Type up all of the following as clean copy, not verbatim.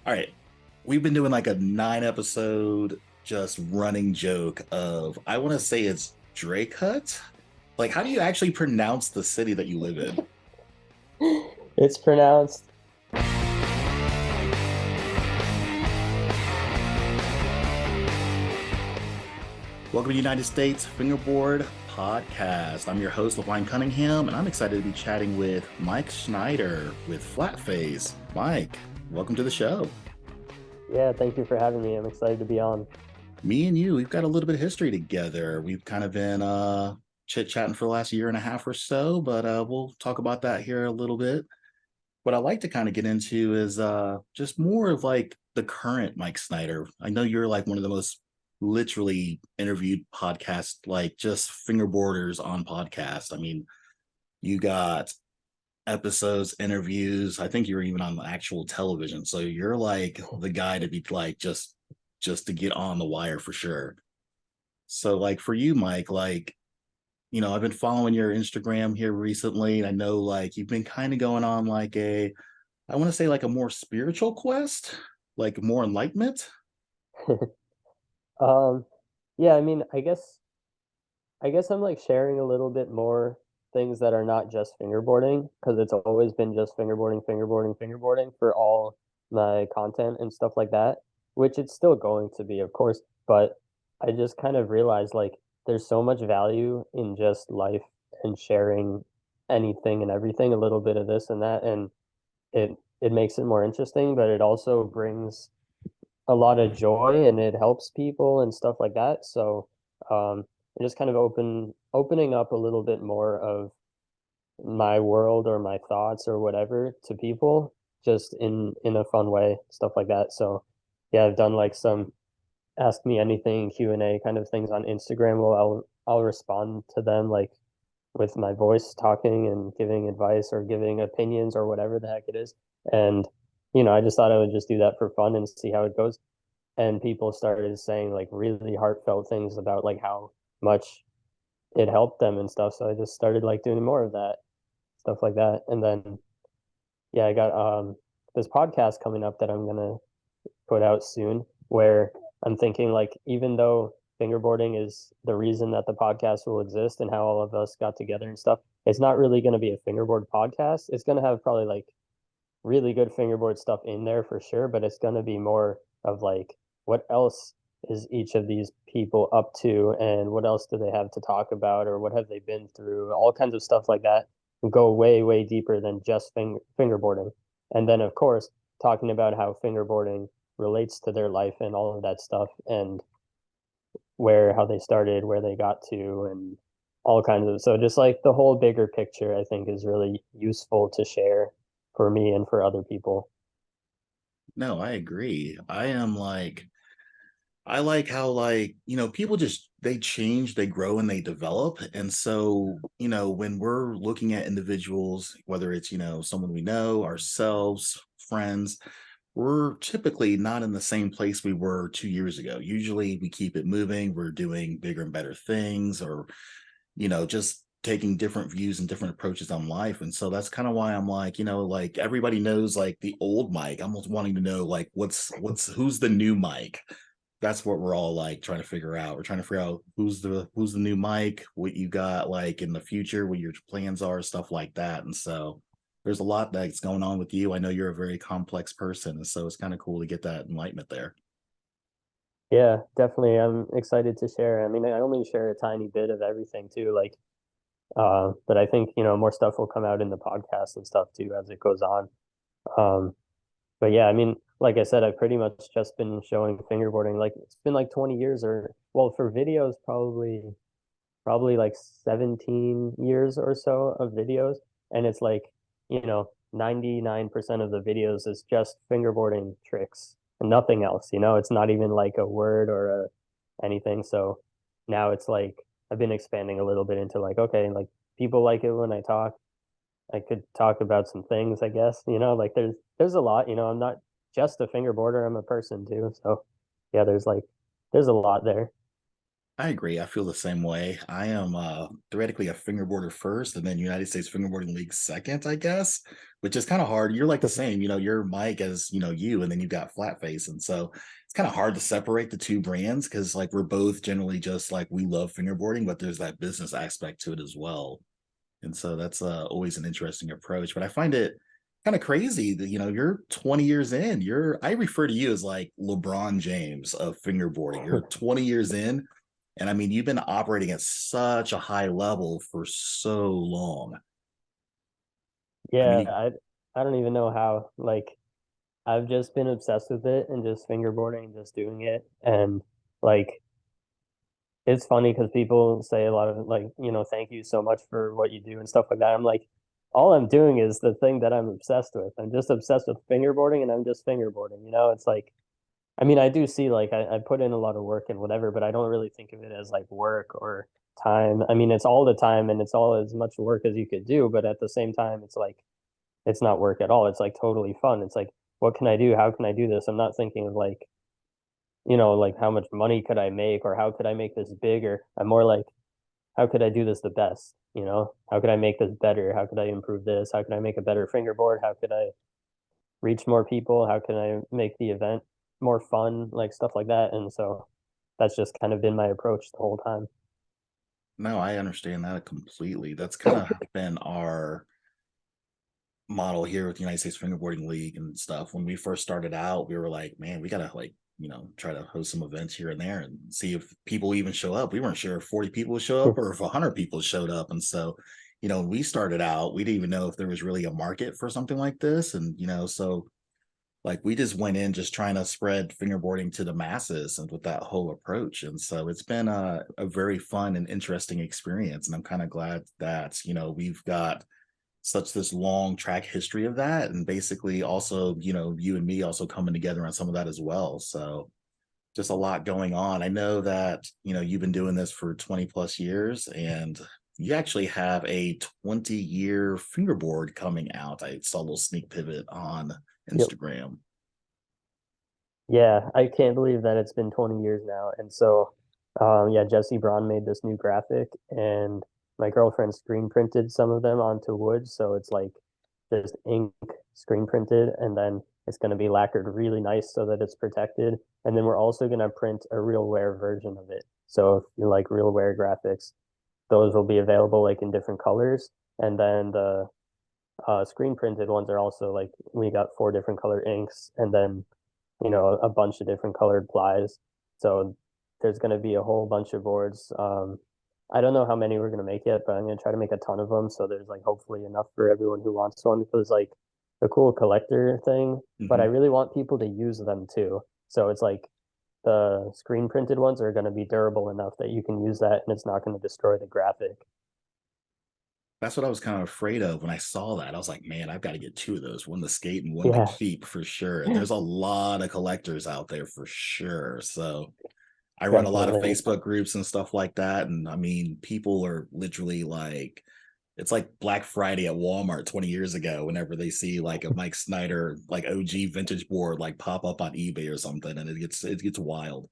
All right. We've been doing like a 9 episode just running joke of, I want to say it's Drake Hut. Like, how do you actually pronounce the city that you live in? It's pronounced. Welcome to the United States Fingerboard Podcast. I'm your host, LaVine Cunningham, and I'm excited to be chatting with Mike Schneider with FlatFace. Mike, welcome to the show. Yeah, thank you for having me. I'm excited to be on. Me and you, we've got a little bit of history together. We've kind of been chit-chatting for the last year and a half or so, but we'll talk about that here a little bit. What I like to kind of get into is just more of like the current Mike Snyder. I know you're like one of the most literally interviewed podcasts, like just fingerboarders on podcast. I mean, you got episodes, interviews. I think you're even on the actual television. So you're like the guy to be like just to get on the wire for sure. So like for you, Mike, like I've been following your Instagram here recently. And I know like you've been kind of going on like I want to say like a more spiritual quest, like more enlightenment. Um, yeah, I guess I'm like sharing a little bit more things that are not just fingerboarding because it's always been just fingerboarding, fingerboarding, fingerboarding for all my content and stuff like that, which it's still going to be, of course, but I just kind of realized like there's so much value in just life and sharing anything and everything, a little bit of this and that, and it makes it more interesting, but it also brings a lot of joy and it helps people and stuff like that. So I'm just kind of opening up a little bit more of my world or my thoughts or whatever to people, just in a fun way, stuff like that. So yeah, I've done like some ask me anything Q&A kind of things on Instagram. Well, I'll respond to them like with my voice talking and giving advice or giving opinions or whatever the heck it is. And I just thought I would just do that for fun and see how it goes. And people started saying like really heartfelt things about like how much it helped them and stuff. So I just started like doing more of that stuff like that. And then yeah, I got this podcast coming up that I'm gonna put out soon where I'm thinking like even though fingerboarding is the reason that the podcast will exist and how all of us got together and stuff, it's not really going to be a fingerboard podcast. It's going to have probably like really good fingerboard stuff in there for sure, but it's going to be more of like what else is each of these people up to and what else do they have to talk about or what have they been through, all kinds of stuff like that, and go way deeper than just fingerboarding. And then of course talking about how fingerboarding relates to their life and all of that stuff and where how they started, where they got to, and all kinds of, so just like the whole bigger picture I think is really useful to share for me and for other people. No, I agree. I like how like, people just they change, they grow and they develop. And so, when we're looking at individuals, whether it's, someone we know, ourselves, friends, we're typically not in the same place we were 2 years ago. Usually we keep it moving, we're doing bigger and better things, or, just taking different views and different approaches on life. And so that's kind of why I'm like, like everybody knows like the old Mike. I'm almost wanting to know like who's the new Mike. That's what we're all like trying to figure out. We're trying to figure out who's the new Mike, what you got like in the future, what your plans are, stuff like that. And so there's a lot that's going on with you. I know you're a very complex person, and so it's kind of cool to get that enlightenment there. Yeah, definitely. I'm excited to share. I mean, I only share a tiny bit of everything too, like, but I think, more stuff will come out in the podcast and stuff too as it goes on. Um, but yeah, I mean, like I said, I've pretty much just been showing fingerboarding. Like it's been like 20 years or well, for videos, probably like 17 years or so of videos. And it's like, 99% of the videos is just fingerboarding tricks and nothing else, it's not even like a word or anything. So now it's like I've been expanding a little bit into like, okay, like people like it when I talk. I could talk about some things, I guess, like there's a lot, I'm not just a fingerboarder, I'm a person too. So yeah, there's a lot there. I agree. I feel the same way. I am theoretically a fingerboarder first and then United States Fingerboarding League second, I guess, which is kind of hard. You're like the same, you're Mike as you, and then you've got Flatface. And so it's kind of hard to separate the two brands because like we're both generally just like we love fingerboarding, but there's that business aspect to it as well. And so that's always an interesting approach. But I find it kind of crazy that you're 20 years in. I refer to you as like LeBron James of fingerboarding. You're 20 years in, and I mean you've been operating at such a high level for so long. I mean, Yeah, I don't even know how. Like, I've just been obsessed with it and just fingerboarding and just doing it. And like, it's funny because people say a lot of like, thank you so much for what you do and stuff like that. I'm like, all I'm doing is the thing that I'm obsessed with. I'm just obsessed with fingerboarding and I'm just fingerboarding. It's like, I mean, I do see like I put in a lot of work and whatever, but I don't really think of it as like work or time. I mean, it's all the time and it's all as much work as you could do, but at the same time, it's like it's not work at all. It's like totally fun. It's like, what can I do? How can I do this? I'm not thinking of like, like how much money could I make or how could I make this bigger? I'm more like, how could I do this the best? How could I make this better? How could I improve this? How could I make a better fingerboard? How could I reach more people? How can I make the event more fun? Like stuff like that. And so that's just kind of been my approach the whole time. no, I understand that completely. That's kind of been our model here with the United States Fingerboarding League and stuff. When we first started out, we were like, man, we gotta like, try to host some events here and there and see if people even show up. We weren't sure if 40 people would show up or if 100 people showed up. And so, when we started out, we didn't even know if there was really a market for something like this. And, so like we just went in just trying to spread fingerboarding to the masses and with that whole approach. And so it's been a very fun and interesting experience. And I'm kind of glad that, we've got such this long track history of that, and basically also you and me also coming together on some of that as well. So just a lot going on. I know that you've been doing this for 20 plus years, and you actually have a 20-year fingerboard coming out. I saw a little sneak pivot on Yep. Instagram. Yeah, I can't believe that it's been 20 years now. And so, yeah, Jesse Braun made this new graphic, and my girlfriend screen printed some of them onto wood. So it's like just ink screen printed, and then it's going to be lacquered really nice so that it's protected. And then we're also going to print a real wear version of it. So if you like real wear graphics, those will be available like in different colors. And then the screen printed ones are also like we got 4 different color inks, and then a bunch of different colored plies. So there's going to be a whole bunch of boards. I don't know how many we're going to make yet, but I'm going to try to make a ton of them. So there's like hopefully enough for everyone who wants one. Because like a cool collector thing, but I Hmm. really want people to use them too. So it's like the screen printed ones are going to be durable enough that you can use that and it's not going to destroy the graphic. That's what I was kind of afraid of when I saw that. I was like, man, I've got to get two of those, one to skate and one to Yeah, keep for sure. And there's a lot of collectors out there for sure. So I run a lot of definitely. Facebook groups and stuff like that. And I mean, people are literally like, it's like Black Friday at Walmart 20 years ago, whenever they see like a Mike Schneider, like OG vintage board, like pop up on eBay or something. And it gets wild.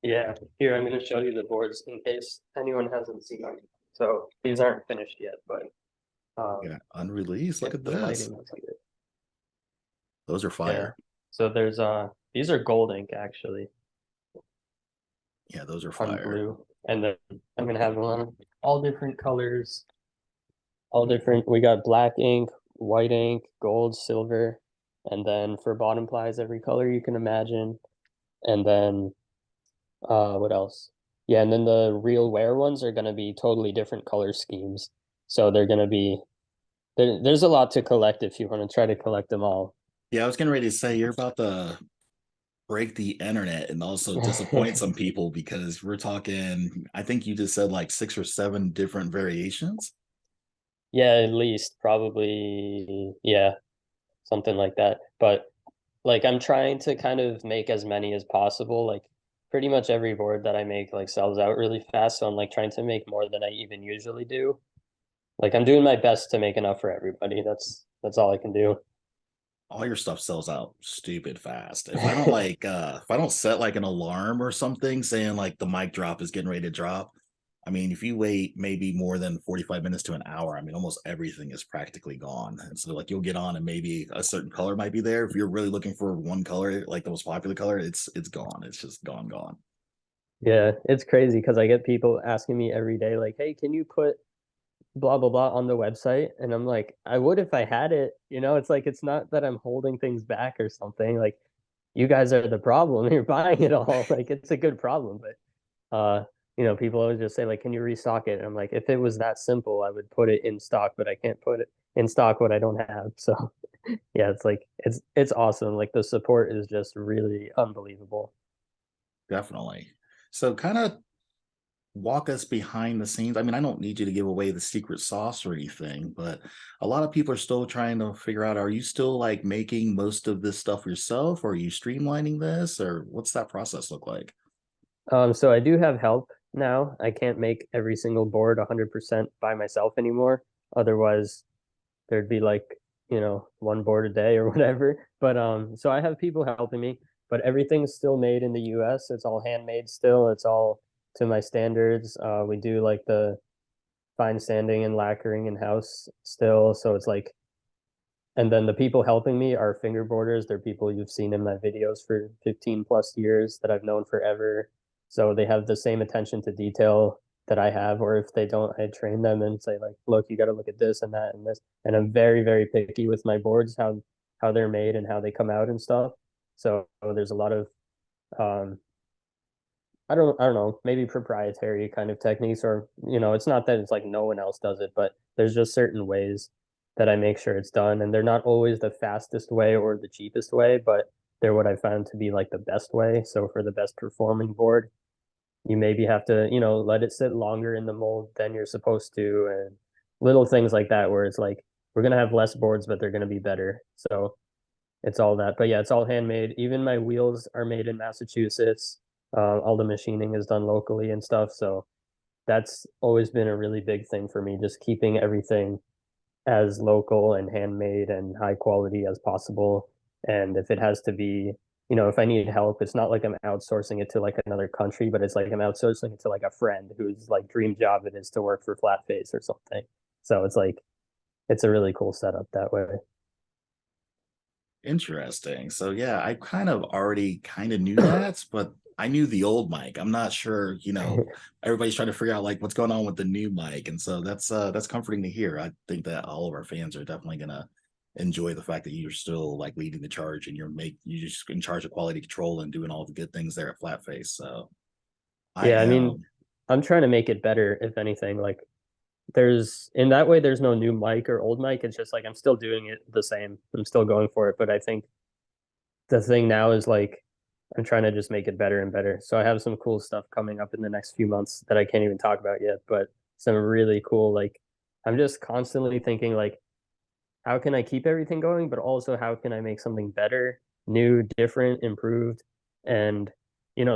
Yeah, here I'm going to show you the boards in case anyone hasn't seen them. So these aren't finished yet, but Yeah. Unreleased. Look if at the this. lighting is good. Those are Yeah. fire. So there's these are gold ink actually Yeah, those are on fire. blue. And then I'm gonna have them on all different colors, all different we got black ink, white ink, gold, silver, and then for bottom plies every color you can imagine. And then what else? Yeah, and then the real wear ones are gonna be totally different color schemes. So they're gonna be there's a lot to collect if you want to try to collect them all. Yeah, I was getting ready to say you're about to break the internet and also disappoint some people because we're talking, I think you just said like 6 or 7 different variations. Yeah, at least probably yeah, something like that. But like I'm trying to kind of make as many as possible. Like pretty much every board that I make like sells out really fast, so I'm like trying to make more than I even usually do. Like I'm doing my best to make enough for everybody. That's all I can do. all your stuff sells out stupid fast. If I don't like if I don't set like an alarm or something saying like the mic drop is getting ready to drop, I mean, if you wait maybe more than 45 minutes to an hour, I mean, almost everything is practically gone. And so like you'll get on and maybe a certain color might be there. If you're really looking for one color, like the most popular color, it's gone. It's just gone, gone. Yeah, it's crazy because I get people asking me every day, like, "Hey, can you put blah blah blah on the website?" And I'm like, "I would if I had it." You know, it's like it's not that I'm holding things back or something. Like, you guys are the problem. You're buying it all. Like, it's a good problem, but people always just say like, "Can you restock it?" And I'm like, if it was that simple, I would put it in stock, but I can't put it in stock what I don't have. So yeah, it's like it's awesome. Like the support is just really unbelievable. Definitely. So kind of walk us behind the scenes. I mean, I don't need you to give away the secret sauce or anything, but a lot of people are still trying to figure out, are you still like making most of this stuff yourself? Or are you streamlining this? Or what's that process look like? So I do have help now. I can't make every single board 100% by myself anymore. Otherwise, there'd be like, one board a day or whatever. But so I have people helping me, but everything's still made in the US. It's all handmade still. It's all to my standards. We do like the fine sanding and lacquering in house still. So it's like, and then the people helping me are fingerboarders. They're people you've seen in my videos for 15 plus years that I've known forever. So they have the same attention to detail that I have, or if they don't, I train them and say like, look, you got to look at this and that and this. And I'm very, very picky with my boards, how they're made and how they come out and stuff. So there's a lot of um, I don't know, maybe proprietary kind of techniques, or it's not that it's like no one else does it, but there's just certain ways that I make sure it's done, and they're not always the fastest way or the cheapest way, but they're what I found to be like the best way. So for the best performing board, you maybe have to, let it sit longer in the mold than you're supposed to, and little things like that where it's like we're gonna have less boards, but they're gonna be better. So it's all that. But yeah, it's all handmade. Even my wheels are made in Massachusetts. All the machining is done locally and stuff. So that's always been a really big thing for me, just keeping everything as local and handmade and high quality as possible. And if it has to be, if I need help, it's not like I'm outsourcing it to like another country, but it's like I'm outsourcing it to like a friend whose like dream job it is to work for FlatFace or something. So it's like it's a really cool setup that way. Interesting. So yeah, I kind of already kind of knew that, but I knew the old mic. I'm not sure, everybody's trying to figure out like what's going on with the new mic. And so that's comforting to hear. I think that all of our fans are definitely gonna enjoy the fact that you're still like leading the charge and you're just in charge of quality control and doing all the good things there at Flatface. So I Yeah, I mean, am I'm trying to make it better, if anything. Like there's in that way there's no new mic or old mic. It's just like I'm still doing it the same. I'm still going for it. But I think the thing now is like I'm trying to just make it better and better. So I have some cool stuff coming up in the next few months that I can't even talk about yet, but some really cool like I'm just constantly thinking like how can I keep everything going, but also how can I make something better, new, different, improved? And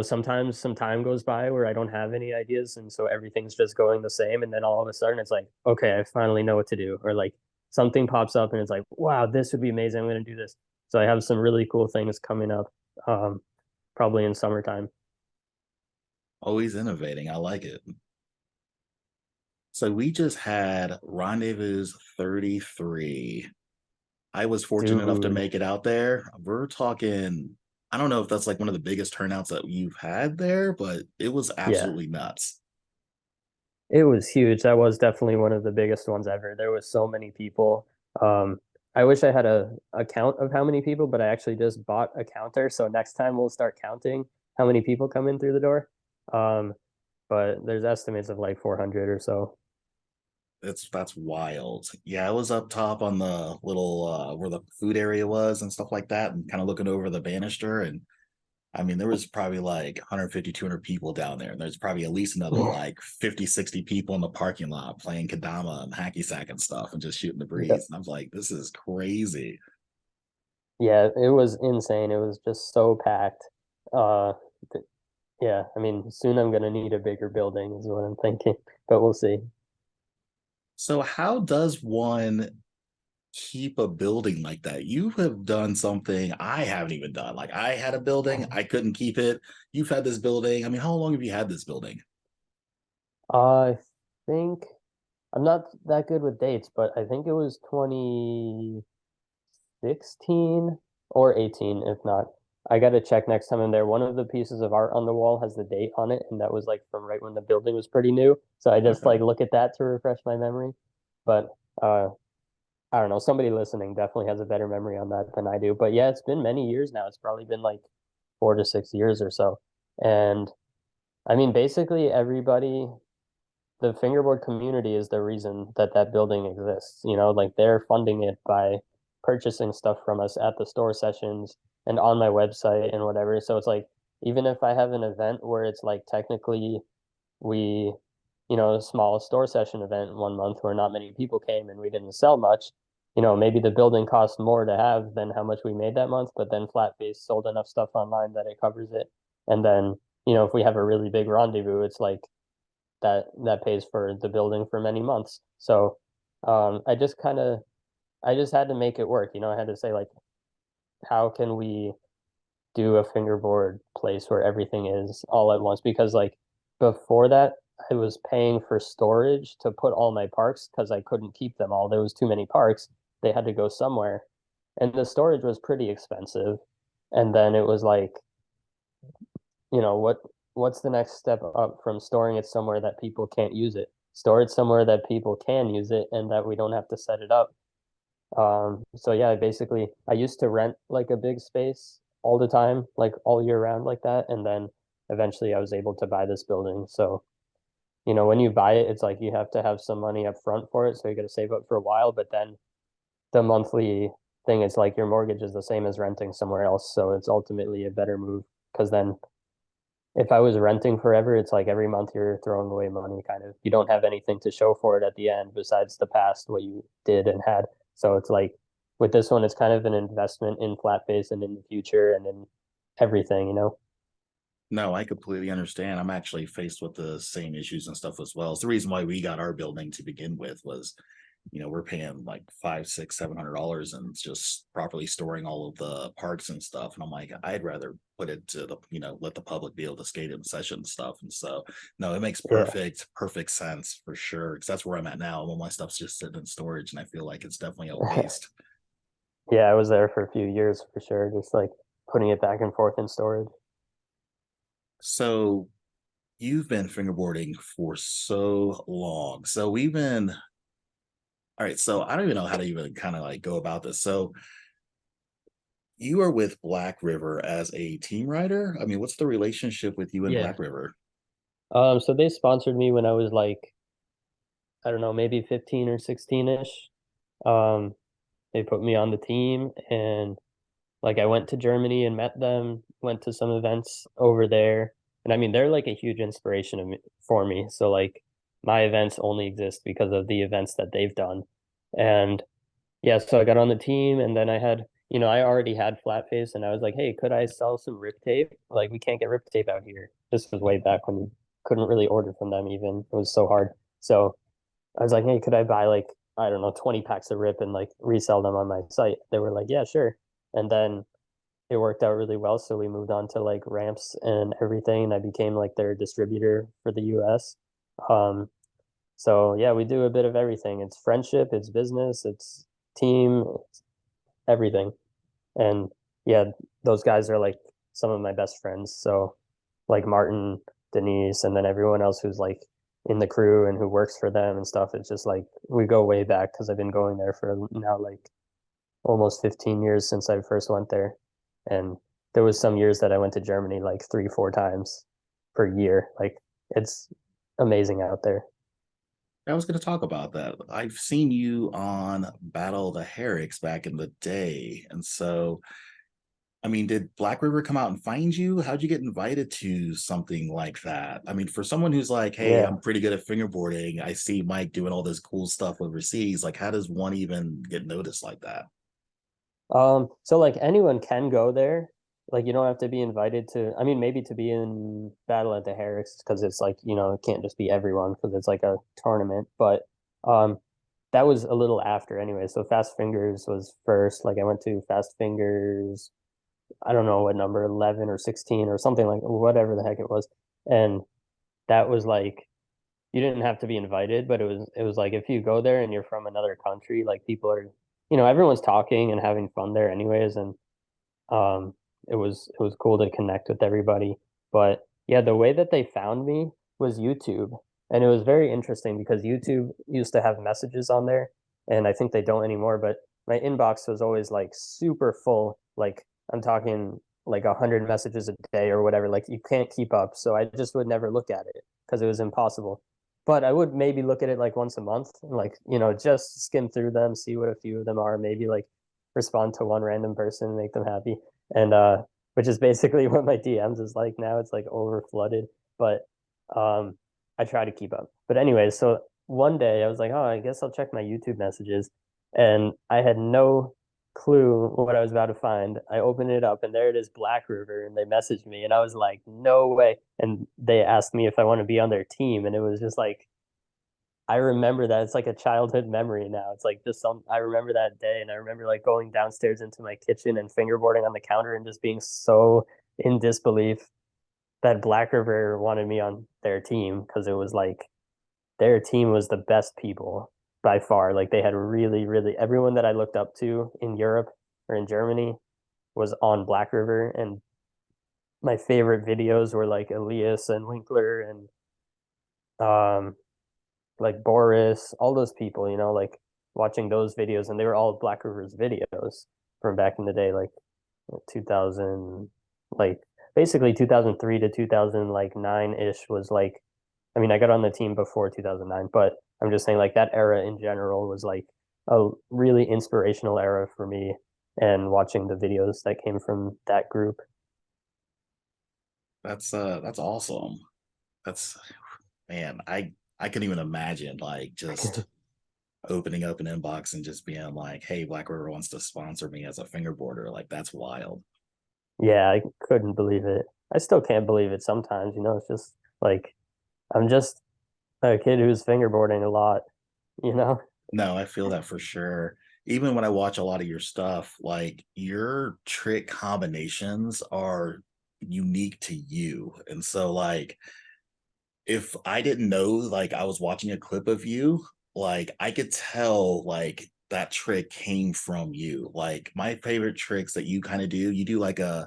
sometimes some time goes by where I don't have any ideas, and so everything's just going the same. And then all of a sudden, it's like, okay, I finally know what to do, or like something pops up, and it's like, wow, this would be amazing. I'm going to do this. So I have some really cool things coming up, um, probably in summertime. always innovating. I like it. So we just had Rendezvous 33. I was fortunate enough to Dude, make it out there. We're talking, I don't know if that's like one of the biggest turnouts that you've had there, but it was yeah, absolutely nuts. it was huge. That was definitely one of the biggest ones ever. There was so many people. Um, I wish I had a count of how many people, but I actually just bought a counter. So next time we'll start counting how many people come in through the door. Um, but there's estimates of like 400 or so. That's wild. Yeah, I was up top on the little where the food area was and stuff like that, and kind of looking over the banister. And I mean, there was probably like 150, 200 people down there. And there's probably at least another like 50, 60 people in the parking lot playing Kadama and hacky sack and stuff and just shooting the Yeah, breeze. And I was like, this is crazy. yeah, it was insane. It was just so packed. Uh, yeah, I mean, soon I'm gonna need a bigger building is what I'm thinking, but we'll see. So how does one keep a building like that? You have done something I haven't even done. Like I had a building, I couldn't keep it. You've had this building. I mean, how long have you had this building? I think I'm not that good with dates, but I think it was 2016 or 18, if not. I got to check next time I'm there. One of the pieces of art on the wall has the date on it, and that was like from right when the building was pretty new. So I just Okay. like look at that to refresh my memory. But I don't know. Somebody listening definitely has a better memory on that than I do. But yeah, it's been many years now. It's probably been like 4 to 6 years or so. And I mean, basically everybody, the fingerboard community is the reason that that building exists. You know, like they're funding it by purchasing stuff from us at the store sessions and on my website and whatever. So it's like, even if I have an event where it's like technically we, a small store session event 1 month where not many people came and we didn't sell much, maybe the building cost more to have than how much we made that month, but then FlatFace sold enough stuff online that it covers it. And then, if we have a really big rendezvous, it's like that pays for the building for many months. So I just had to make it work. I had to say like, how can we do a fingerboard place where everything is all at once? Because like before that, I was paying for storage to put all my parks because I couldn't keep them all. There was too many parks. They had to go somewhere. And the storage was pretty expensive. And then it was like, what's the next step up from storing it somewhere that people can't use it? Store it somewhere that people can use it and that we don't have to set it up. So yeah, basically I used to rent like a big space all the time, like all year round like that. And then eventually I was able to buy this building. So, when you buy it, it's like you have to have some money up front for it. So you got to save up for a while, but then the monthly thing is like your mortgage is the same as renting somewhere else. So it's ultimately a better move because then if I was renting forever, it's like every month you're throwing away money kind of. You don't have anything to show for it at the end besides the past, what you did and had. So it's like with this one, it's kind of an investment in FlatFace and in the future and in everything. No, I completely understand. I'm actually faced with the same issues and stuff as well. It's the reason why we got our building to begin with was, we're paying like five, six, $700 and just properly storing all of the parks and stuff. And I'm like, I'd rather put it to the, let the public be able to skate in session and stuff. And so, no, it makes Yeah. perfect sense for sure. Cause that's where I'm at now. All my stuff's just sitting in storage and I feel like it's definitely a waste. Yeah, I was there for a few years for sure, just like putting it back and forth in storage. So you've been fingerboarding for so long. So we've been all right. So I don't even know how to even kind of like go about this. So you are with Black River as a team rider. I mean, what's the relationship with you and Yeah. Black River? So they sponsored me when I was like, I don't know, maybe 15 or 16-ish. Um, they put me on the team and like I went to Germany and met them, went to some events over there. And I mean, they're like a huge inspiration for me. So like my events only exist because of the events that they've done. And yeah, so I got on the team and then I had, I already had FlatFace and I was like, hey, could I sell some rip tape? Like we can't get rip tape out here. This was way back when you couldn't really order from them even. It was so hard. So I was like, hey, could I buy like, I don't know, 20 packs of rip and like resell them on my site? They were like, yeah, sure. And then it worked out really well. So we moved on to like ramps and everything. And I became like their distributor for the US. Um, so yeah, we do a bit of everything. It's friendship, it's business, it's team, it's everything. And yeah, those guys are like some of my best friends. So like Martin, Denise, and then everyone else who's like in the crew and who works for them and stuff. It's just like we go way back because I've been going there for now like almost 15 years since I first went there. And there was some years that I went to Germany like 3, 4 times per year. Like it's amazing out there. I was going to talk about that. I've seen you on Battle of the Herricks back in the day. And so, I mean, did Black River come out and find you? How'd you get invited to something like that? I mean, for someone who's like, hey, Yeah. I'm pretty good at fingerboarding, I see Mike doing all this cool stuff overseas. Like, how does one even get noticed like that? So like anyone can go there. Like you don't have to be invited to, I mean, maybe to be in Battle at the Herricks because it's like, it can't just be everyone because it's like a tournament. But um that was a little after anyway. So Fast Fingers was first. Like I went to Fast Fingers, I don't know what number, 11 or 16 or something like whatever the heck it was. And that was like you didn't have to be invited, but it was like if you go there and you're from another country, like people are, everyone's talking and having fun there anyways, and um, it was cool to connect with everybody. But yeah, the way that they found me was YouTube, and it was very interesting because YouTube used to have messages on there, and I think they don't anymore. But my inbox was always like super full. Like I'm talking like 100 messages a day or whatever. Like you can't keep up. So I just would never look at it because it was impossible. But I would maybe look at it like once a month and like, just skim through them, see what a few of them are, maybe like respond to one random person, make them happy. And which is basically what my DMs is like now. It's like over flooded, but um I try to keep up. But anyway, so one day I was like, oh, I guess I'll check my YouTube messages. And I had no clue what I was about to find. I opened it up and there it is, Black River, and they messaged me and I was like, no way. And they asked me if I want to be on their team. And it was just like I remember that. It's like a childhood memory now. It's like just I remember that day and I remember like going downstairs into my kitchen and fingerboarding on the counter and just being so in disbelief that Black River wanted me on their team because it was like their team was the best people by far. Like they had really, really everyone that I looked up to in Europe or in Germany was on Black River, and my favorite videos were like Elias and Winkler and um like Boris, all those people, like watching those videos, and they were all Black River's videos from back in the day, like 2000, like basically 2003 to 2000, like 9-ish was like, I mean, I got on the team before 2009, but I'm just saying like that era in general was like a really inspirational era for me and watching the videos that came from that group. That's awesome. That's man, I couldn't even imagine like just opening up an inbox and just being like, hey, Black River wants to sponsor me as a fingerboarder. Like that's wild. Yeah, I couldn't believe it. I still can't believe it sometimes, it's just like I'm just a kid who's fingerboarding a lot, you know? No, I feel that for sure. Even when I watch a lot of your stuff, like your trick combinations are unique to you. And so like if I didn't know like I was watching a clip of you, like I could tell like that trick came from you. Like my favorite tricks that you kind of do, you do like a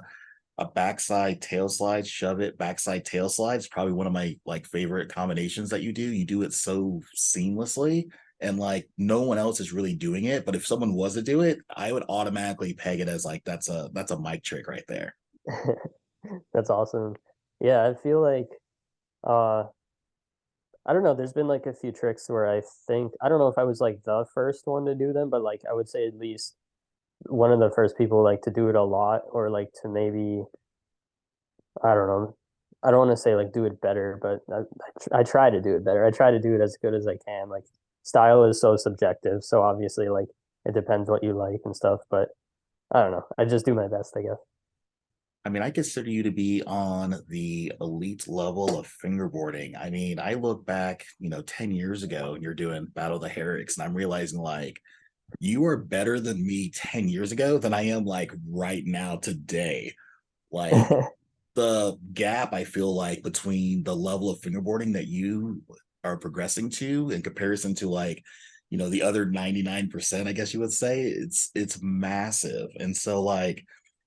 backside tail slide, shove it, backside tail slide. It's probably one of my like favorite combinations that you do. You do it so seamlessly and like no one else is really doing it. But if someone was to do it, I would automatically peg it as like that's a mic trick right there. That's awesome. Yeah, I feel like uh I don't know, there's been like a few tricks where I don't know if I was like the first one to do them, but like I would say at least one of the first people like to do it a lot or like to maybe I don't know. I don't want to say like do it better, but I try to do it better. I try to do it as good as I can. Like style is so subjective, so obviously like it depends what you like and stuff. But I don't know. I just do my best, I guess. I mean, I consider you to be on the elite level of fingerboarding. I mean, I look back, 10 years ago and you're doing Battle of the Herricks, and I'm realizing like you are better than me 10 years ago than I am like right now today. Like the gap I feel like between the level of fingerboarding that you are progressing to in comparison to like the other 99%, I guess you would say, it's massive. And so like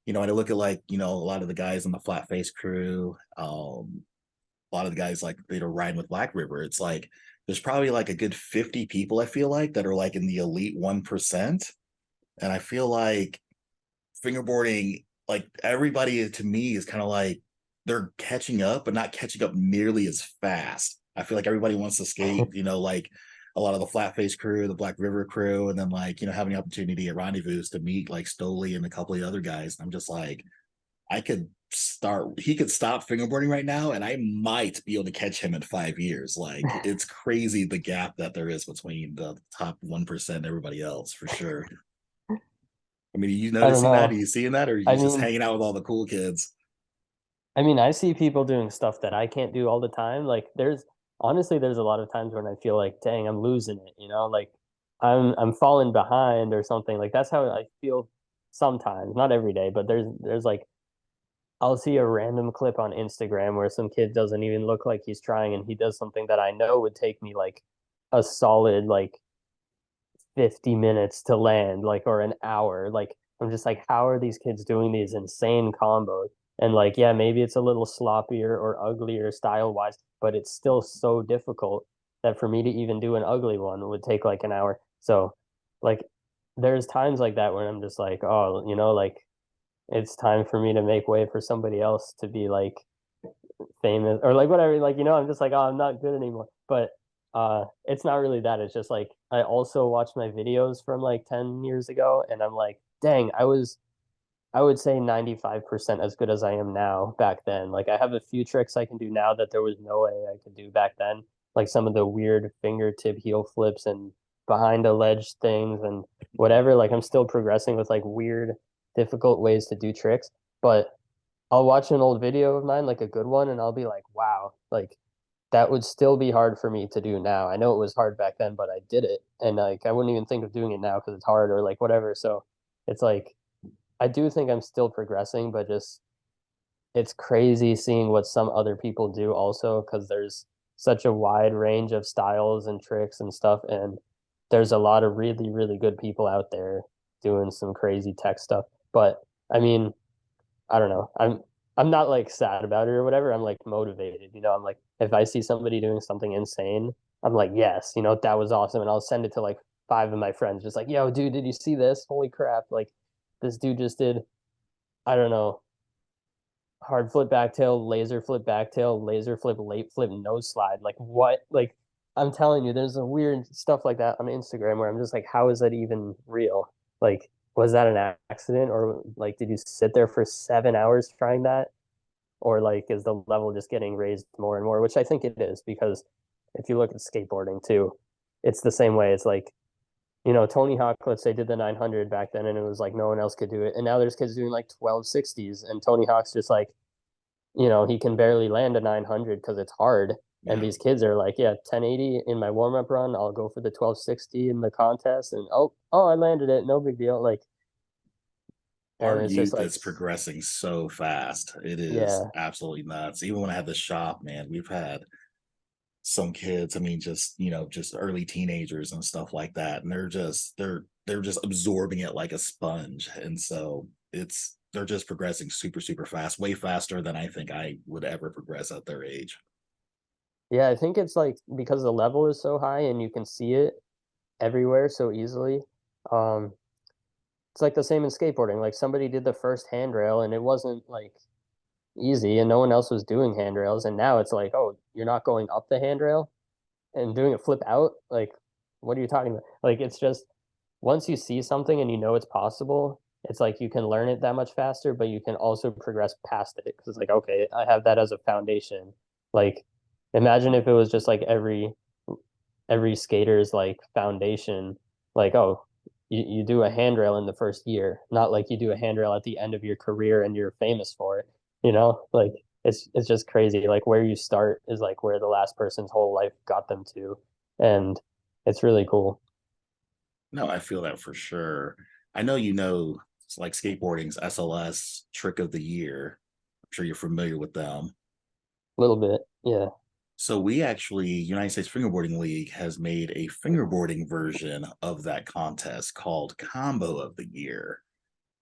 when I look at like a lot of the guys on the FlatFace crew, a lot of the guys like that are riding with Black River, it's like there's probably like a good 50 people I feel like that are like in the elite 1%. And I feel like fingerboarding, like everybody to me is kind of like they're catching up, but not catching up nearly as fast. I feel like everybody wants to skate, like a lot of the FlatFace crew, the Black River crew, and then like, having the opportunity at Rendezvous to meet like Stoley and a couple of other guys. I'm just like, he could stop fingerboarding right now, and I might be able to catch him in 5 years. Like it's crazy the gap that there is between the top 1% and everybody else for sure. I mean, are you I don't noticing that? Are know. you seeing that? Or are I you just mean, hanging out with all the cool kids? I mean, I see people doing stuff that I can't do all the time. Like there's honestly there's a lot of times when I feel like, dang, I'm losing it, like I'm falling behind or something. Like that's how I feel sometimes, not every day, but there's like I'll see a random clip on Instagram where some kid doesn't even look like he's trying and he does something that I know would take me like a solid like 50 minutes to land, like, or an hour. Like, I'm just like, how are these kids doing these insane combos? And like, yeah, maybe it's a little sloppier or uglier style wise, but it's still so difficult that for me to even do an ugly one would take like an hour. So, like, there's times like that where I'm just like, oh, like it's time for me to make way for somebody else to be like famous or like whatever. Like, I'm just like, oh, I'm not good anymore. But it's not really that. It's just like I also watch my videos from like 10 years ago and I'm like, dang, I would say 95% as good as I am now back then. Like I have a few tricks I can do now that there was no way I could do back then. Like some of the weird fingertip heel flips and behind a ledge things and whatever. Like I'm still progressing with like weird, difficult ways to do tricks. But I'll watch an old video of mine, like a good one, and I'll be like, wow, like that would still be hard for me to do now. I know it was hard back then, but I did it. And like I wouldn't even think of doing it now because it's hard or like whatever. So it's like I do think I'm still progressing, but just it's crazy seeing what some other people do also because there's such a wide range of styles and tricks and stuff. And there's a lot of really, really good people out there doing some crazy tech stuff. But I mean, I don't know. I'm not like sad about it or whatever. I'm like motivated. I'm like if I see somebody doing something insane, I'm like, yes, that was awesome. And I'll send it to like five of my friends, just like, yo, dude, did you see this? Holy crap. Like this dude just did, I don't know, hard flip backtail, laser flip, late flip, nose slide. Like what? Like I'm telling you, there's a weird stuff like that on Instagram where I'm just like, how is that even real? Like, was that an accident or like did you sit there for 7 hours trying that? Or like is the level just getting raised more and more, which I think it is because if you look at skateboarding too, it's the same way. It's like, Tony Hawk, let's say, did the 900 back then and it was like no one else could do it. And now there's kids doing like 1260s and Tony Hawk's just like, he can barely land a 900 because it's hard. And Yeah. these kids are like, yeah, 1080 in my warm up run. I'll go for the 1260 in the contest. And oh, I landed it. No big deal. Like, and Our it's just youth like, is progressing so fast. It is yeah, absolutely nuts. Even when I had the shop, man, we've had some kids, I mean, just just early teenagers and stuff like that. And they're just absorbing it like a sponge. And so they're just progressing super, super fast, way faster than I think I would ever progress at their age. yeah, I think it's like because the level is so high and you can see it everywhere so easily. Um, it's like the same in skateboarding. Like somebody did the first handrail and it wasn't like easy and no one else was doing handrails. And now it's like, oh, you're not going up the handrail and doing a flip out. Like, what are you talking about? Like, it's just once you see something and you know it's possible, it's like you can learn it that much faster, but you can also progress past it because it's like, okay, I have that as a foundation. Like, imagine if it was just like every skater's like foundation, like, oh, you do a handrail in the first year, not like you do a handrail at the end of your career and you're famous for it, Like it's just crazy. Like where you start is like where the last person's whole life got them to. And it's really cool. No, I feel that for sure. I know it's like skateboarding's SLS trick of the year. I'm sure you're familiar with them. A little bit. Yeah. So we actually, United States Fingerboarding League has made a fingerboarding version of that contest called Combo of the Year.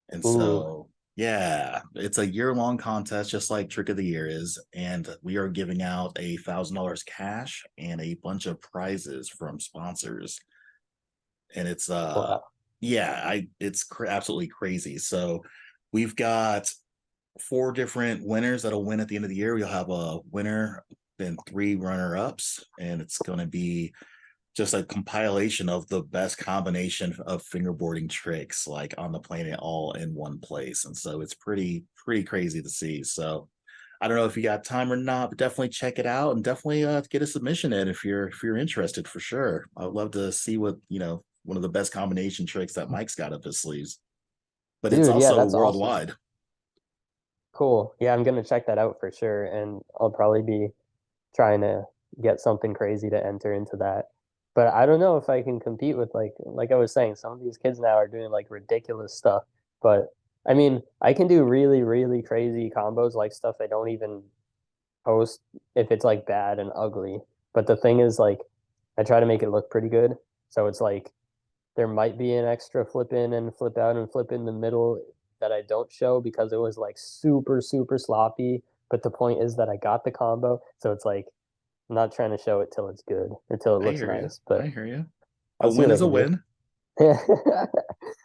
And Ooh. so, yeah, it's a year-long contest, just like Trick of the Year is. And we are giving out $1,000 cash and a bunch of prizes from sponsors. And it's Wow. yeah, I it's absolutely crazy. So we've got four different winners that'll win at the end of the year. We'll have a winner, then three runner-ups, and it's going to be just a compilation of the best combination of fingerboarding tricks like on the planet all in one place. And so it's pretty crazy to see. So I don't know if you got time or not, but definitely check it out and definitely get a submission in if you're interested for sure. I would love to see what, one of the best combination tricks that Mike's got up his sleeves. But it's Dude, yeah, also that's awesome. worldwide. Cool. Yeah, I'm gonna check that out for sure. And I'll probably be trying to get something crazy to enter into that. But I don't know if I can compete with like I was saying, some of these kids now are doing like ridiculous stuff. But I mean, I can do really, really crazy combos, like stuff I don't even post if it's like bad and ugly. But the thing is, like, I try to make it look pretty good. So it's like there might be an extra flip in and flip out and flip in the middle that I don't show because it was like super, super sloppy. But the point is that I got the combo. So it's like I'm not trying to show it till it's good or till it I looks hear you. nice. I But hear you. A I'll see win what I is a can do. win. A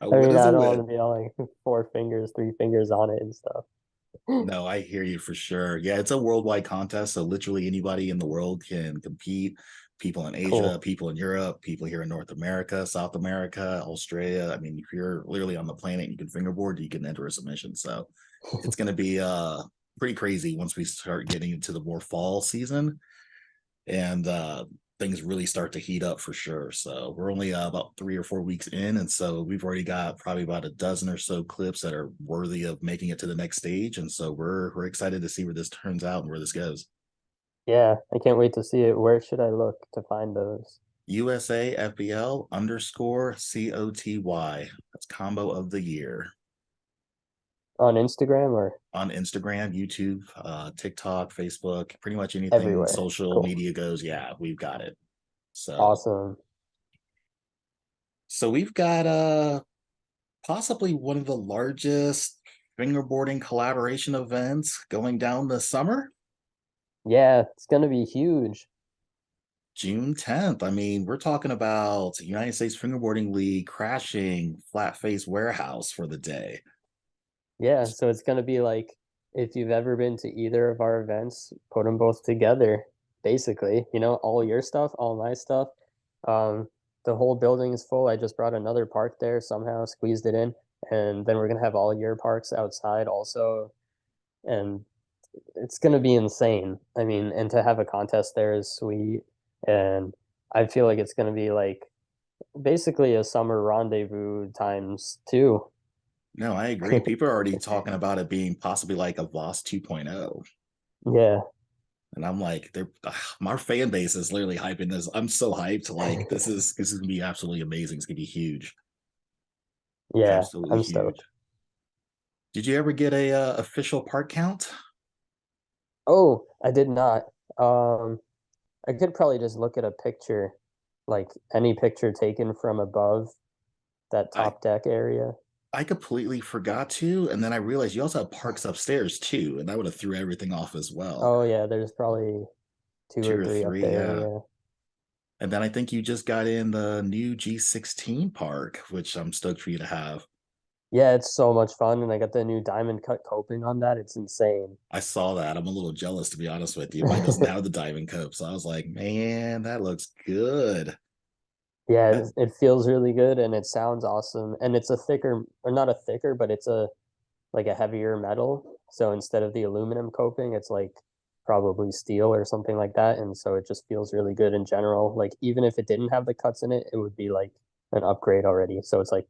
I win mean, is a I don't want win. to be all like four fingers, three fingers on it and stuff. No, I hear you for sure. Yeah, it's a worldwide contest, so literally anybody in the world can compete. People in Asia, Cool. people in Europe, people here in North America, South America, Australia. I mean, if you're literally on the planet, you can fingerboard, you can enter a submission. So it's going to be pretty crazy once we start getting into the more fall season and things really start to heat up for sure. So we're only about 3 or 4 weeks in, and so we've already got probably about a dozen or so clips that are worthy of making it to the next stage. And so we're excited to see where this turns out and where this goes. Yeah, I can't wait to see it. Where should I look to find those? USAFBL underscore COTY. That's combo of the year On Instagram or on Instagram, YouTube, TikTok, Facebook, pretty much anything everywhere? social Cool. media goes. Yeah, we've got it. So Awesome. so we've got possibly one of the largest fingerboarding collaboration events going down this summer. Yeah, it's gonna be huge. June 10th. I mean, we're talking about United States Fingerboarding League crashing FlatFace warehouse for the day. Yeah, so it's gonna be like if you've ever been to either of our events, put them both together, basically. You know, all your stuff, all my stuff. Um, the whole building is full. I just brought another park there somehow, squeezed it in, and then we're gonna have all your parks outside also, and it's gonna be insane. I mean, and to have a contest there is sweet, and I feel like it's gonna be like basically a summer rendezvous times two. No, I agree. People are already talking about it being possibly like a Voss 2.0. Yeah. And I'm like, they're our fan base is literally hyping this. I'm so hyped. Like this is gonna be absolutely amazing. It's gonna be huge. Yeah, Absolutely I'm huge. stoked. Did you ever get a official part count? Oh, I did not. Um, I could probably just look at a picture, like any picture taken from above that I top deck area. I completely forgot to, and then I realized you also have parks upstairs too, and that would have threw everything off as well. Oh yeah, there's probably two Two or or three up three, there. yeah. Yeah. And then I think you just got in the new G16 park, which I'm stoked for you to have. Yeah, it's so much fun, and I got the new diamond cut coping on that. It's insane. I saw that. I'm a little jealous to be honest with you. Mine doesn't have the diamond cope, so I was like, man, that looks good. Yeah, That it feels really good and it sounds awesome. And it's a thicker, or not a thicker, but it's a like a heavier metal. So instead of the aluminum coping, it's like probably steel or something like that. And so it just feels really good in general. Like even if it didn't have the cuts in it, it would be like an upgrade already. So it's like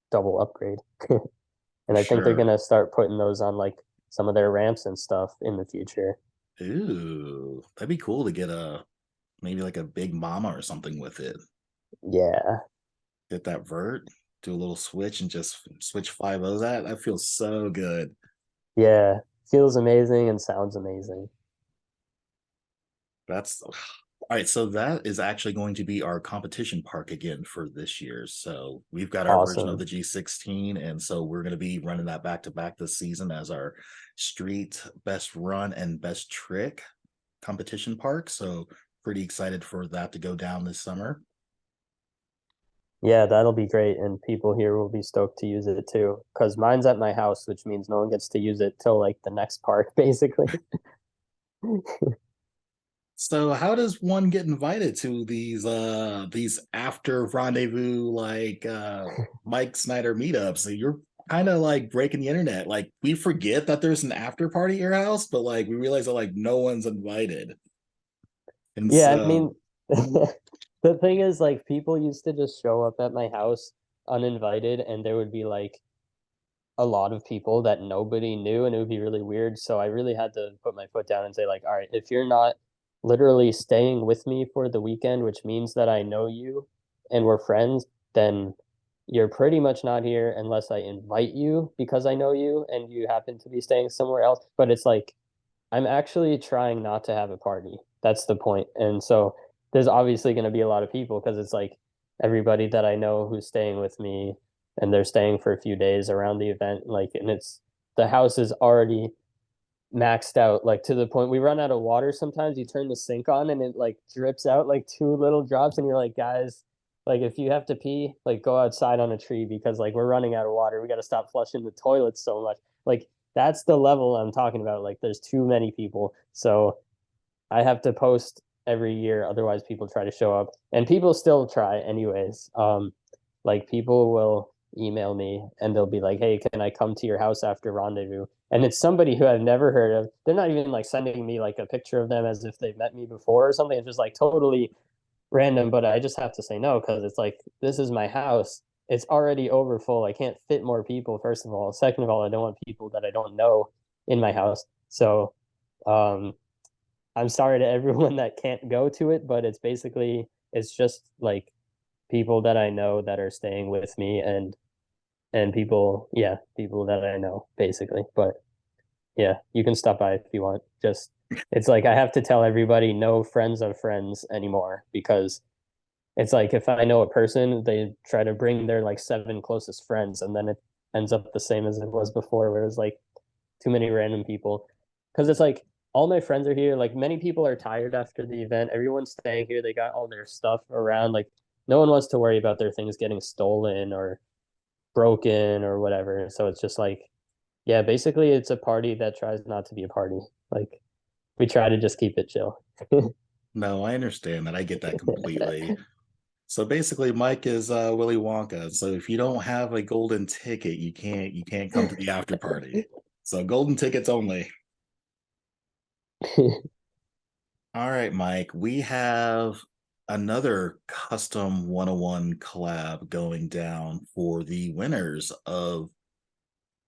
double upgrade. for And I think they're sure. gonna start putting those on like some of their ramps and stuff in the future. Ooh, that'd be cool to get a maybe like a big mama or something with it. Yeah. Hit that vert, do a little switch and just switch 5 O's. That feels so good. Yeah. Feels amazing and sounds amazing. That's all right. So that is actually going to be our competition park again for this year. So we've got our version of Awesome. the G16, and so we're going to be running that back to back this season as our street best run and best trick competition park. So pretty excited for that to go down this summer. Yeah, that'll be great, and people here will be stoked to use it too. Because mine's at my house, which means no one gets to use it till like the next park, basically. So how does one get invited to these after rendezvous like Mike Schneider meetups? So you're kind of like breaking the internet. Like we forget that there's an after party at your house, but like we realize that like no one's invited. And Yeah, I so mean, the thing is, like, people used to just show up at my house uninvited, and there would be like a lot of people that nobody knew, and it would be really weird. So I really had to put my foot down and say, like, all right, if you're not literally staying with me for the weekend, which means that I know you and we're friends, then you're pretty much not here unless I invite you because I know you and you happen to be staying somewhere else. But it's like I'm actually trying not to have a party. That's the point. And so there's obviously going to be a lot of people because it's like everybody that I know who's staying with me and they're staying for a few days around the event. Like, and it's the house is already maxed out, like to the point we run out of water sometimes. You turn the sink on and it like drips out like two little drops, and you're like, guys, like if you have to pee, like go outside on a tree because like we're running out of water. We got to stop flushing the toilets so much. Like that's the level I'm talking about. Like there's too many people. So I have to post every year, otherwise people try to show up, and people still try anyways. Like people will email me and they'll be like, "Hey, can I come to your house after Rendezvous?" And it's somebody who I've never heard of. They're not even like sending me like a picture of them as if they've met me before or something. It's just like totally random, but I just have to say no because it's like this is my house. It's already over full. I can't fit more people, first of all. Second of all, I don't want people that I don't know in my house. So um I'm sorry to everyone that can't go to it, but it's just like people that I know that are staying with me and people, yeah, people that I know basically. But yeah, you can stop by if you want. Just it's like I have to tell everybody no friends of friends anymore because it's like if I know a person, they try to bring their like seven closest friends and then it ends up the same as it was before where it's like too many random people. Because it's like all my friends are here. Like many people are tired after the event. Everyone's staying here. They got all their stuff around. Like no one wants to worry about their things getting stolen or broken or whatever. So it's just like, yeah, basically it's a party that tries not to be a party. Like we try to just keep it chill. No, I understand that. I get that completely. So basically, Mike is Willy Wonka. So if you don't have a golden ticket, you can't come to the after party. So golden tickets only. All right, Mike. We have another custom 101 collab going down for the winners of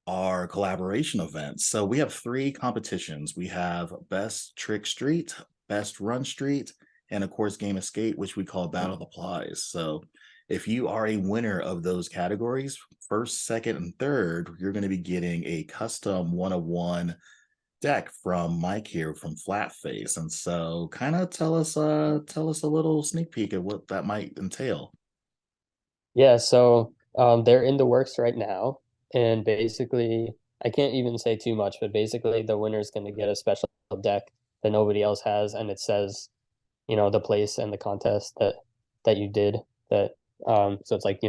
our collaboration events. So we have three competitions. We have Best Trick Street, Best Run Street, and of course Game Escape, which we call Battle Applies. So if you are a winner of those categories, first, second, and third, you're going to be getting a custom 101 deck from Mike here from FlatFace. And so kind of tell us a little sneak peek of what that might entail. Yeah, so they're in the works right now, and basically, I can't even say too much, but basically, the winner's going to get a special deck that nobody else has, and it says, the place and the contest that you did. That so it's like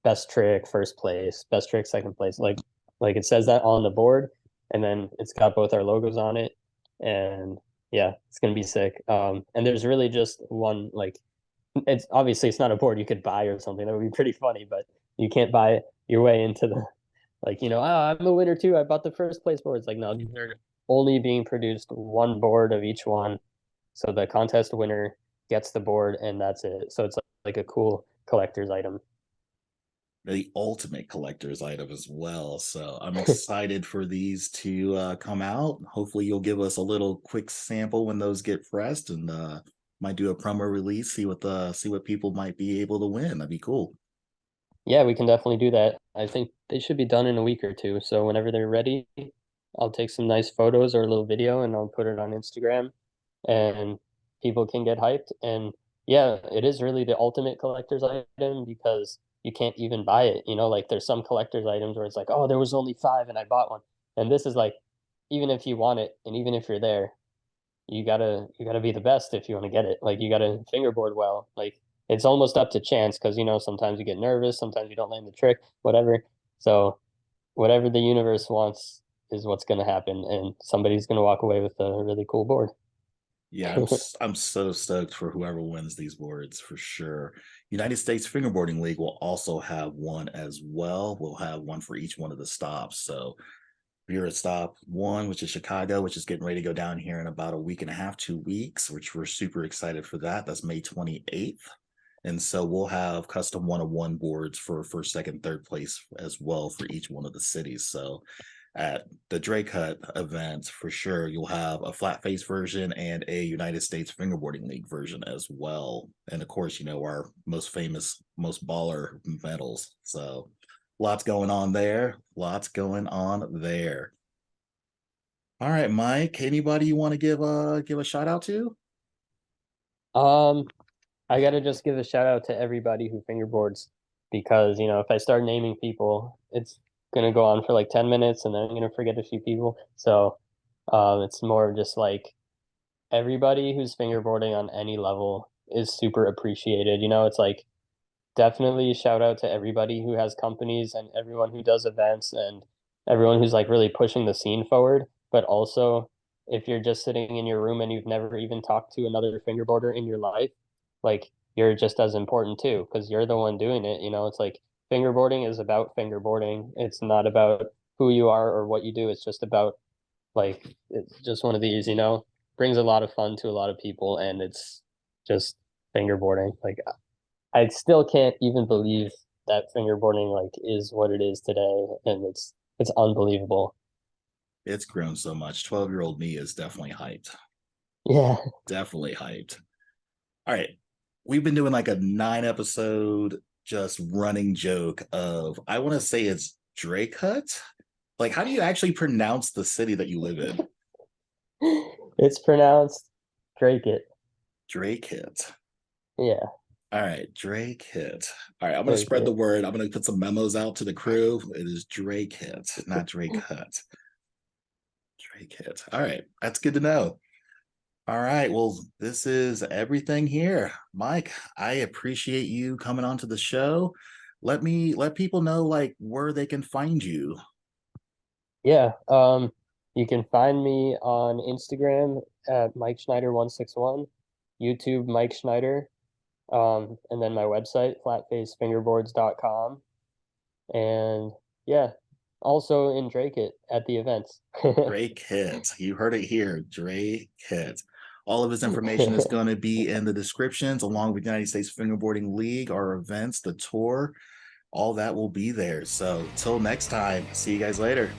best trick first place, best trick second place, like it says that on the board, and then it's got both our logos on it, and yeah, it's gonna be sick. And there's really just one like it's obviously it's not a board you could buy or something. That would be pretty funny, but you can't buy your way into the like, oh, I'm a winner too. I bought the first place board. It's like, no, they're only being produced one board of each one. So the contest winner gets the board and that's it. So it's like a cool collector's item. The ultimate collector's item as well. So I'm excited for these to come out. Hopefully, you'll give us a little quick sample when those get pressed, and might do a promo release. See what people might be able to win. That'd be cool. Yeah, we can definitely do that. I think they should be done in a week or two. So whenever they're ready, I'll take some nice photos or a little video and I'll put it on Instagram and people can get hyped. And yeah, it is really the ultimate collector's item because you can't even buy it. Like there's some collector's items where it's like, oh, there was only five and I bought one. And this is like, even if you want it and even if you're there, you gotta be the best if you want to get it. Like you gotta fingerboard well. Like it's almost up to chance because sometimes you get nervous, sometimes you don't land the trick, whatever. So whatever the universe wants is what's gonna happen, and somebody's gonna walk away with a really cool board. Yeah, I'm so stoked for whoever wins these boards for sure. United States Fingerboarding League will also have one as well. We'll have one for each one of the stops. So you're at stop one, which is Chicago, which is getting ready to go down here in about a week and a half, 2 weeks, which we're super excited for that. That's May 28th. And so we'll have custom 101 boards for first, second, third place as well for each one of the cities. So at the Drake Hut event, for sure, you'll have a FlatFace version and a United States Fingerboarding League version as well. And of course, our most famous, most baller medals. So lots going on there. Lots going on there. All right, Mike, anybody you want to give a shout out to? Um, I gotta just give a shout out to everybody who fingerboards because if I start naming people, it's gonna go on for like 10 minutes and then I'm gonna forget a few people. So it's more of just like everybody who's fingerboarding on any level is super appreciated. It's like definitely shout out to everybody who has companies and everyone who does events and everyone who's like really pushing the scene forward. But also, if you're just sitting in your room and you've never even talked to another fingerboarder in your life, like you're just as important too, because you're the one doing it. It's like fingerboarding is about fingerboarding. It's not about who you are or what you do. It's just about like it's just one of these, brings a lot of fun to a lot of people and it's just fingerboarding. Like I still can't even believe that fingerboarding like is what it is today, and it's unbelievable. It's grown so much. 12-year-old me is definitely hyped. Yeah. Definitely hyped. All right. We've been doing like a 9-episode just running joke of, I want to say it's Drake Hut. Like, how do you actually pronounce the city that you live in? It's pronounced Drake it. Drake Hit. Yeah, All right, Drake Hit. All right, I'm going to Drake spread the it. word. I'm going to put some memos out to the crew. It is Drake Hit, not Drake Hut. Drake Hit. All right, that's good to know. All right, well, this is everything here. Mike, I appreciate you coming onto the show. Let people know like where they can find you. Yeah. You can find me on Instagram at Mike Schneider 161, YouTube Mike Schneider, and then my website, flatfacefingerboards.com. And yeah, also in Drake it at the events. Drake Hit. You heard it here. Drake Hit. All of his information is going to be in the descriptions, along with United States Fingerboarding League, our events, the tour. All that will be there. So, till next time, see you guys later.